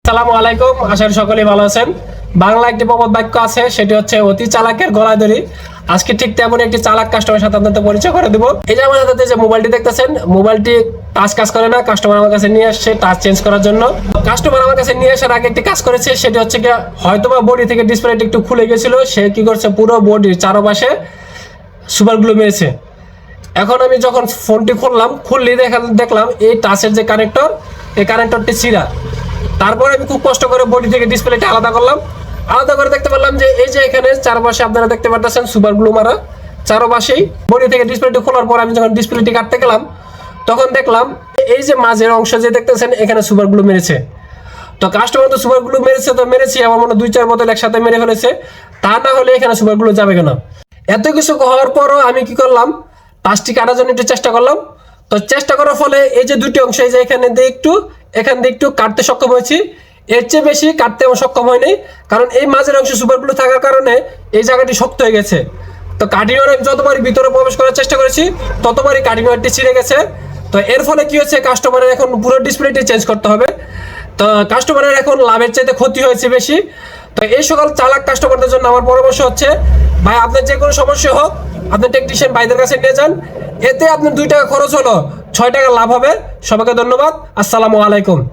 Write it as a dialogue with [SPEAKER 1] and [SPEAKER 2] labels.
[SPEAKER 1] আসসালামু আলাইকুম, আশা করি সকলেই ভালো আছেন। বাংলা একটি প্রবাদ বাক্য আছে, সেটি হচ্ছে অতি চালাকের গলায় দড়ি। আজকে ঠিক তেমন একটি চালাক কাস্টমারের সাথে আপনাদের পরিচয় করে দেবো। এই যে আমার হাতে যে মোবাইলটি দেখতেছেন, মোবাইলটি টাচ কাজ করে না। কাস্টমার আমার কাছে নিয়ে আসছে টাচ চেঞ্জ করার জন্য। কাস্টমার আমার কাছে নিয়ে আসার আগে একটি কাজ করেছে, সেটি হচ্ছে কি হয়তোবা বডি থেকে ডিসপ্লেটি একটু খুলে গেছিল। সে কি করছে, পুরো বডির চারপাশে সুপার গ্লু মেরেছে। এখন আমি যখন ফোনটি খুললেই দেখলাম এই টাচের যে কানেক্টর, এই কানেক্টরটি ছিঁড়া। তারপরে আমি খুব কষ্ট করে বডি থেকে ডিসপ্লেটা আলাদা করলাম। আলাদা করে দেখতে পারলাম যে এই যে এখানে চারপাশে আপনারা দেখতে পাচ্ছেন সুপার গ্লু মারা চারপাশেই। বডি থেকে ডিসপ্লেটি খোলার পর আমি যখন ডিসপ্লেটি কাটতে গেলাম, তখন দেখলাম এই যে মাঝের অংশ যে দেখতেছেন, এখানে সুপার গ্লু মেরেছে। তো কাস্টমার তো সুপার গ্লু মেরেছে, তো মেরেছি, আমার মনে 2-4 বোতল একসাথে মেরে ফেলেছে। তা না হলে এখানে সুপার গ্লু যাবে কেন? এত কিছু হওয়ার পরও আমি কি করলাম, টাচটি কাটার জন্য একটু চেষ্টা করলাম। তো চেষ্টা করার ফলে এই যে দুটি অংশ, এই যে এখান দিয়ে একটু কাটতে সক্ষম হয়েছি। এর চেয়ে বেশি কাটতে সক্ষম হয়নি, কারণ এই মাঝের অংশ সুপার গ্লু থাকার কারণে এই জায়গাটি শক্ত হয়ে গেছে। তো কাটিং ওয়ার আমি যতবারই ভিতরে প্রবেশ করার চেষ্টা করেছি, ততবারই কাটিং ওয়ারটি ছিঁড়ে গেছে। তো এর ফলে কি হচ্ছে, কাস্টমারের এখন পুরো ডিসপ্লেটি চেঞ্জ করতে হবে। তো কাস্টমারের এখন লাভের চাইতে ক্ষতি হয়েছে বেশি। তো এই সকল চালাক কাস্টমারদের জন্য আমার পরামর্শ হচ্ছে, ভাই আপনার যে কোনো সমস্যা হোক, আপনি টেকনিশিয়ান ভাইদের কাছে নিয়ে যান। এতে আপনার 2 টাকা খরচ হলো, 6 টাকা লাভ হবে। সবাইকে ধন্যবাদ। আসসালামু আলাইকুম।